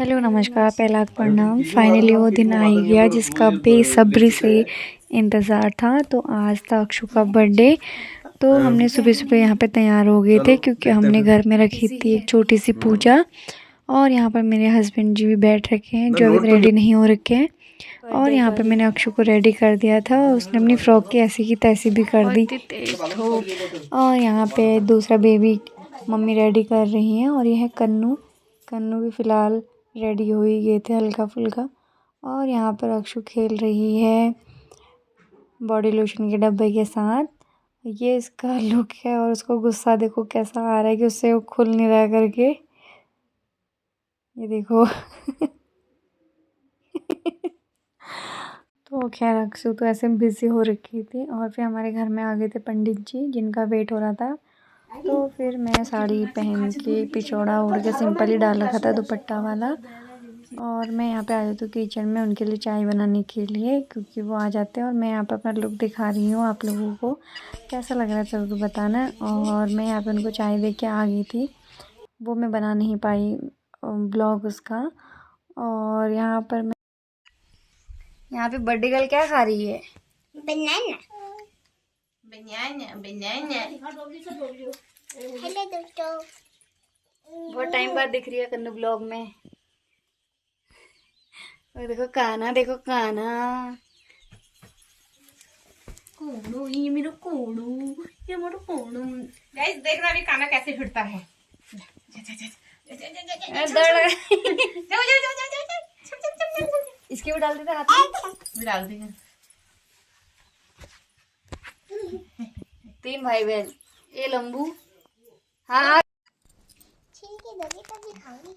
Hello नमस्कार, पहला प्रणाम। फाइनली वो दिन आ ही गया जिसका बेसब्री से इंतज़ार था। तो आज था अक्षु का बर्थडे। तो हमने सुबह सुबह यहाँ पे तैयार हो गए थे क्योंकि हमने घर में रखी थी एक छोटी सी पूजा। और यहाँ पर मेरे हस्बैंड जी भी बैठ रखे हैं जो अभी रेडी नहीं हो रखे हैं। और यहाँ पे मैंने अक्षु को रेडी कर दिया था और उसने अपनी फ़्रॉक की ऐसी की तैसी भी कर दी। और यहाँ पे दूसरा बेबी मम्मी रेडी कर रही हैं। और यह है कन्नू। कन्नू भी फ़िलहाल रेडी हो ही गए थे हल्का फुल्का। और यहाँ पर अक्षु खेल रही है बॉडी लोशन के डब्बे के साथ। ये इसका लुक है और उसको गुस्सा देखो कैसा आ रहा है कि उससे वो खुल नहीं रहा करके। ये देखो तो खैर अक्षु तो ऐसे बिज़ी हो रखी थी। और फिर हमारे घर में आ गए थे पंडित जी जिनका वेट हो रहा था। तो फिर मैं साड़ी पहन के पिछौड़ा ओढ़ के सिंपल ही डाल रखा था दुपट्टा वाला। और मैं यहाँ पे आ जाती हूँ किचन में उनके लिए चाय बनाने के लिए क्योंकि वो आ जाते हैं। और मैं यहाँ पे अपना लुक दिखा रही हूँ आप लोगों को कैसा लग रहा है ज़रूर बताना। और मैं यहाँ पे उनको चाय दे के आ गई थी, वो मैं बना नहीं पाई ब्लॉग उसका। और यहाँ पर मैं यहाँ पे बर्थडे गर्ल क्या खा रही है? बनाना बनाना बनाना। हेलो दोस्तों, बहुत टाइम बाद दिख रही है कन्नू ब्लॉग में। और देखो काना, देखो काना कोणू, ये मेरा कोणू, ये मेरा कोणू। गाइस देखना अभी काना कैसे फिरता है। इसके भी डाल देते हाथ में, भी डाल देंगे। 3 भाई बहन, ये लंबू। हाँ ठीक है, दोगे तभी खाऊंगी।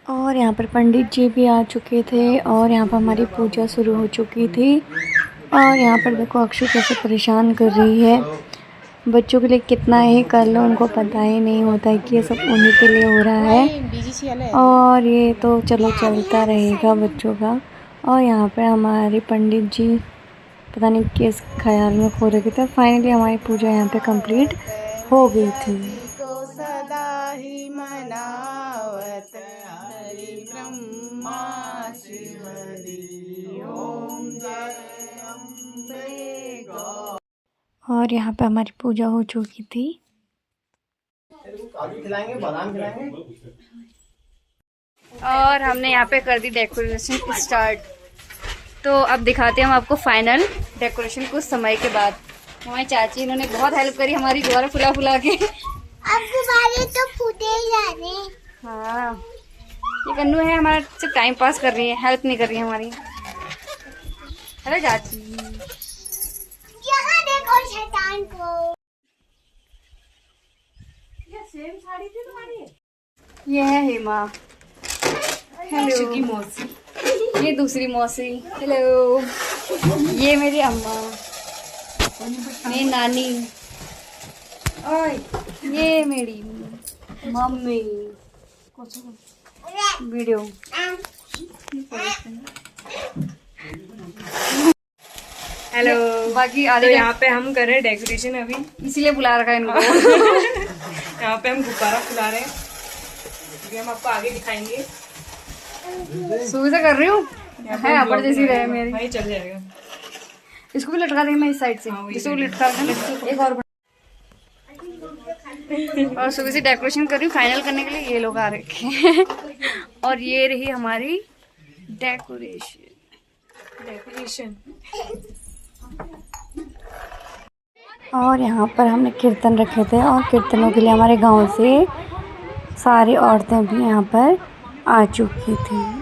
और यहाँ पर पंडित जी भी आ चुके थे और यहाँ पर हमारी पूजा शुरू हो चुकी थी। और यहाँ पर देखो अक्षु कैसे परेशान कर रही है। बच्चों के लिए कितना ही कर लो उनको पता ही नहीं होता है कि ये सब उन्हीं के लिए हो रहा है। और ये तो चलो चलता रहेगा बच्चों का। और यहाँ पर हमारे पंडित जी पता नहीं किस ख्याल में खो रखे थे। फाइनली हमारी पूजा यहाँ पे कंप्लीट हो गई थी। सदा ही मनावत हरि ब्रह्मा शिव हरि ओम जय अम्बे गौ। और यहाँ पे हमारी पूजा हो चुकी थी। और हमने यहाँ पे कर दी डेकोरेशन स्टार्ट। तो अब दिखाते हैं हम आपको फाइनल डेकोरेशन कुछ समय के बाद। हमारी चाची इन्होंने बहुत हेल्प करी हमारी गुब्बारा फुला फुला के। अब गुब्बारे तो फूटे ही जाने। हाँ ये कन्नू है हमारा, सिर्फ टाइम पास कर रही है, हेल्प नहीं कर रही है हमारी। हेलो चाची, यहाँ देखो शैतान को। ये सेम साड़ी थी तुम्हारी? ये है हेमा। हेलो की मौसी। ये दूसरी मौसी। हेलो ये मेरी अम्मा, मेरी नानी। और ये मेरी मम्मी। Video hello. बाकी तो आधे यहाँ पे हम कर रहे हैं डेकोरेशन अभी। इसीलिए बुला रखा है इनको। यहाँ पे हम गुब्बारा फुला रहे हैं, ये हम आपको आगे दिखाएंगे। सुबह से कर रही हूँ, है अपर जैसी रहे मेरी। वही चल जाएगा। इसको भी लटका देंगे मैं इस साइड से, हाँ, इसको भी लटका देंगे एक और सुबह से डेकोरेशन कर रही हूँ फाइनल करने के लिए। ये लोग आ रखे हैं। और ये रही हमारी डेकोरेशन। और यहाँ पर हमने कीर्तन रखे थे और कीर्तनों के लिए हमारे गांव से सारी औरतें भी यहाँ पर आ चुकी थी।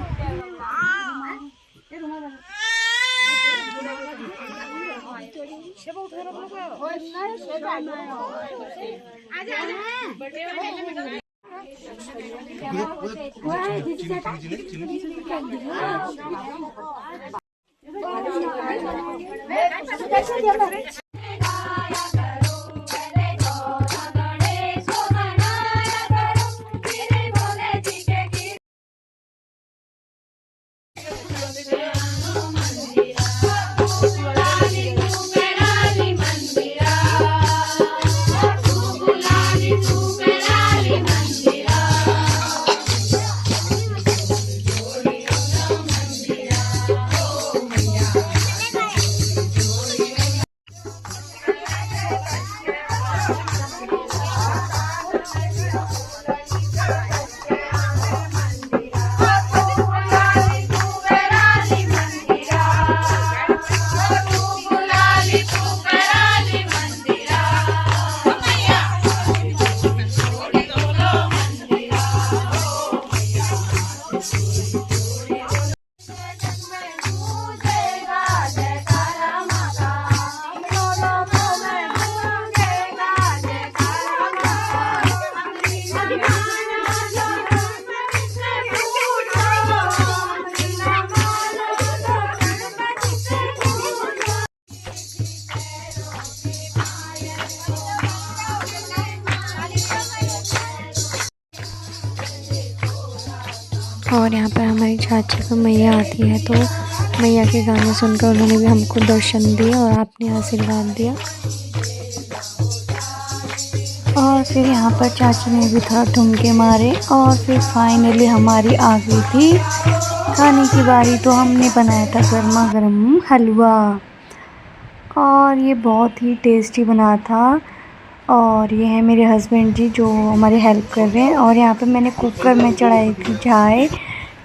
और यहाँ पर हमारी चाची को मैया आती है, तो मैया के गाने सुनकर उन्होंने भी हमको दर्शन दिए और आपने आशीर्वाद दिया। और फिर यहाँ पर चाची ने भी थोड़ा ठुमके मारे और फिर फाइनली हमारी आ गई थी खाने की बारी। तो हमने बनाया था गर्मा गर्म हलवा और ये बहुत ही टेस्टी बना था। और ये है मेरे हस्बैंड जी जो हमारी हेल्प कर रहे हैं। और यहाँ पे मैंने कुकर में चढ़ाई थी चाय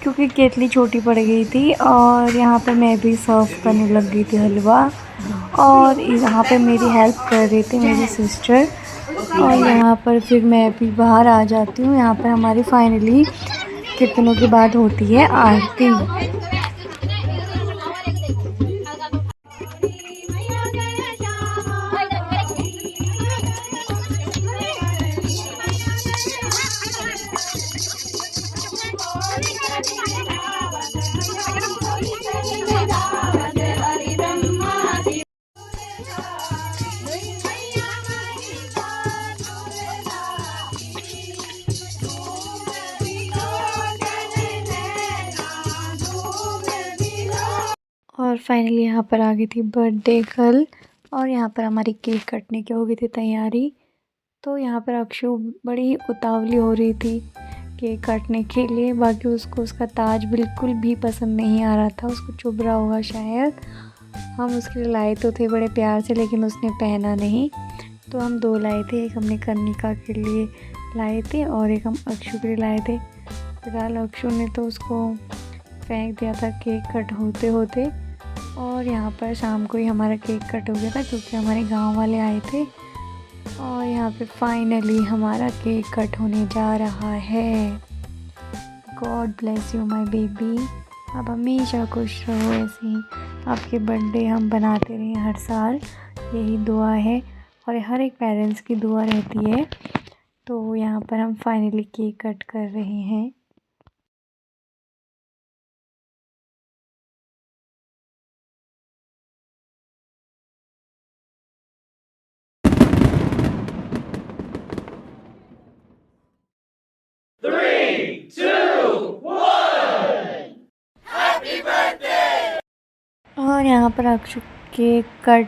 क्योंकि केतली छोटी पड़ गई थी। और यहाँ पे मैं भी सर्व करने लग गई थी हलवा। और यहाँ पे मेरी हेल्प कर रही थी मेरी सिस्टर। और यहाँ पर फिर मैं भी बाहर आ जाती हूँ। यहाँ पर हमारी फाइनली कितनों के बाद होती है आरती। और फाइनली यहाँ पर आ गई थी बर्थडे गर्ल। और यहाँ पर हमारी केक कटने की हो गई थी तैयारी। तो यहाँ पर अक्षु बड़ी उतावली हो रही थी केक काटने के लिए। बाकी उसको उसका ताज बिल्कुल भी पसंद नहीं आ रहा था, उसको चुभ रहा होगा शायद। हम उसके लिए लाए तो थे बड़े प्यार से, लेकिन उसने पहना नहीं। तो हम 2 लाए थे, एक हमने कनिका के लिए लाए थे और एक हम अक्षु के लिए लाए थे। फिलहाल अक्षु ने तो उसको फेंक दिया था केक कट होते होते। और यहाँ पर शाम को ही हमारा केक कट हो गया था क्योंकि हमारे गांव वाले आए थे। और यहाँ पे फाइनली हमारा केक कट होने जा रहा है। God bless you my baby, आप हमेशा खुश रहो ऐसे ही। आपके बर्थडे हम बनाते रहें हर साल, यही दुआ है और हर एक पेरेंट्स की दुआ रहती है। तो यहाँ पर हम फाइनली केक कट कर रहे हैं। और यहाँ पर अक्षु केक कट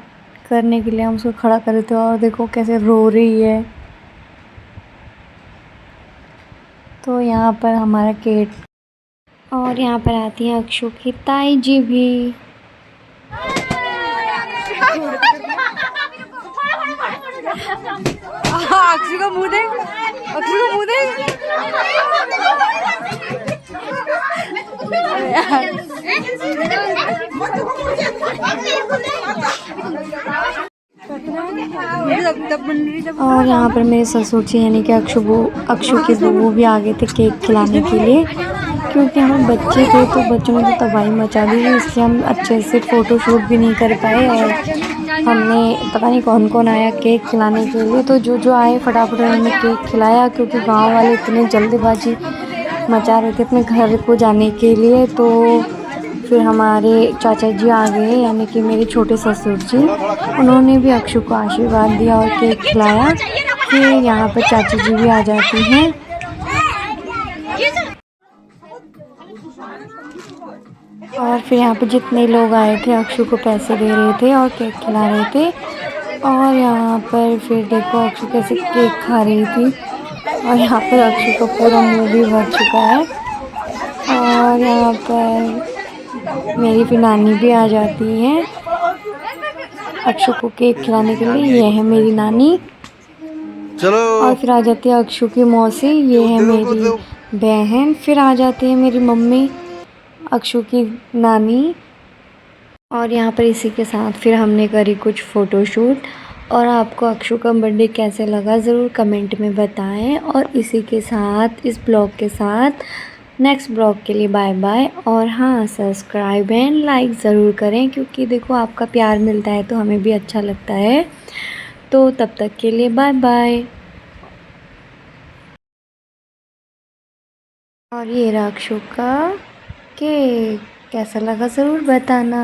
करने के लिए हम उसको खड़ा कर रहे थे और देखो कैसे रो रही है। तो यहाँ पर हमारा केक, और यहाँ पर आती है अक्षु की ताई जी भी। अक्षु का मुंह देख, अक्षु का मुंह देख। और यहाँ पर मेरे ससुर जी यानी कि अक्षु की बहू भी आ गए थे केक खिलाने के लिए। क्योंकि हम बच्चे थे तो बच्चों ने तो तबाही मचा दी थी, इसलिए हम अच्छे से फ़ोटो शूट भी नहीं कर पाए। और हमने पता नहीं कौन कौन आया केक खिलाने के लिए, तो जो आए फटाफट उन्होंने केक खिलाया। क्योंकि गांव वाले इतने जल्दबाजी मचा रहे थे अपने घर को जाने के लिए। तो फिर हमारे चाचा जी आ गए यानी कि मेरे छोटे ससुर जी, उन्होंने भी अक्षु को आशीर्वाद दिया और केक खिलाया। फिर यहाँ पर चाची जी भी आ जाती हैं। और फिर यहाँ पे जितने लोग आए थे अक्षु को पैसे दे रहे थे और केक खिला रहे थे। और यहाँ पर फिर देखो अक्षु कैसे केक खा रही थी। और यहाँ पर अक्षु का पूरा मुंह भी भर चुका है। और यहाँ पर मेरी फिर नानी भी आ जाती है अक्षु को केक खिलाने के लिए। ये है मेरी नानी। चलो। और फिर आ जाती है अक्षु की मौसी, ये है मेरी बहन। फिर आ जाती है मेरी मम्मी, अक्षु की नानी। और यहाँ पर इसी के साथ फिर हमने करी कुछ फ़ोटोशूट। और आपको अक्षु का बर्थडे कैसे लगा ज़रूर कमेंट में बताएं। और इसी के साथ इस ब्लॉग के साथ नेक्स्ट ब्लॉग के लिए बाय बाय। और हाँ, सब्सक्राइब एंड लाइक ज़रूर करें क्योंकि देखो आपका प्यार मिलता है तो हमें भी अच्छा लगता है। तो तब तक के लिए बाय बाय। और ये रहा अक्षु का केक, कैसा लगा ज़रूर बताना।